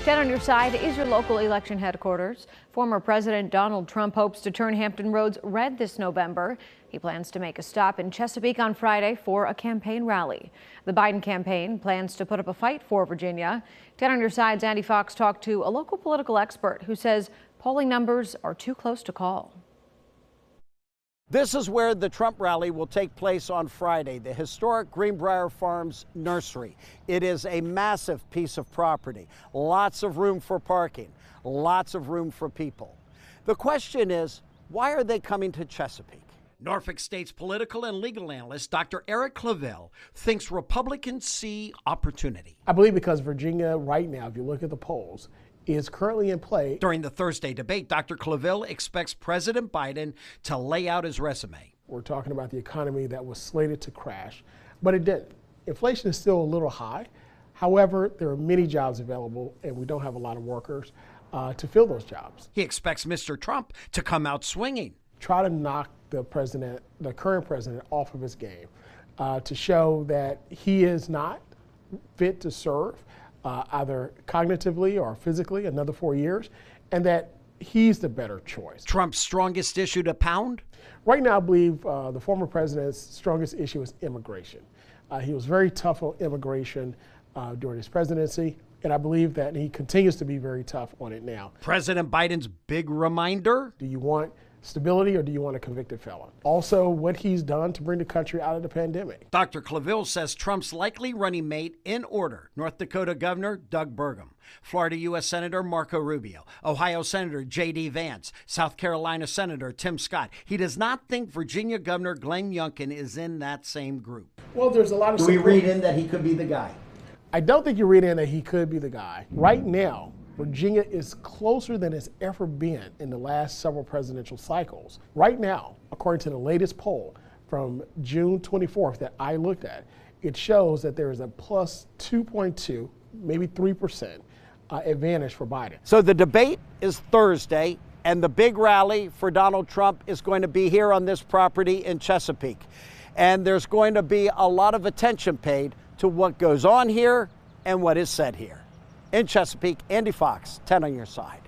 10 on your side is your local election headquarters. Former President Donald Trump hopes to turn Hampton roads red this November. He plans to make a stop in Chesapeake on Friday for a campaign rally. The Biden campaign plans to put up a fight for Virginia. 10 on your side's Andy Fox talked to a local political expert who says polling numbers are too close to call. This is where the Trump rally will take place on Friday, the Historic Greenbrier Farms Nursery. It is a massive piece of property, lots of room for parking, lots of room for people. The question is, why are they coming to Chesapeake? Norfolk State's political and legal analyst, Dr. Eric Claville, thinks Republicans see opportunity. I believe because Virginia right now, if you look at the polls, is currently in play. During the Thursday debate, Dr. Claville expects President Biden to lay out his resume. We're talking about the economy that was slated to crash, but it didn't. Inflation is still a little high. However, there are many jobs available, and we don't have a lot of workers to fill those jobs. He expects Mr. Trump to come out swinging. Try to knock the current president, off of his game to show that he is not fit to serve either cognitively or physically another 4 years, and that he's the better choice. Trump's strongest issue to pound? Right now, I believe the former president's strongest issue is immigration. He was very tough on immigration during his presidency, and I believe that he continues to be very tough on it now. President Biden's big reminder? Do you want stability or do you want a convicted felon? Also, what he's done to bring the country out of the pandemic. Dr. Claville says Trump's likely running mate in order: North Dakota Governor Doug Burgum, Florida U.S. Senator Marco Rubio, Ohio Senator J.D. Vance, South Carolina Senator Tim Scott. He does not think Virginia Governor Glenn Youngkin is in that same group. Well, there's a lot of Do we read in that he could be the guy? I don't think you read in that he could be the guy. Right now, Virginia is closer than it's ever been in the last several presidential cycles. Right now, according to the latest poll from June 24th that I looked at, it shows that there is a plus 2.2, maybe 3% advantage for Biden. So the debate is Thursday, and the big rally for Donald Trump is going to be here on this property in Chesapeake. And there's going to be a lot of attention paid to what goes on here and what is said here. In Chesapeake, Andy Fox, 10 on your side.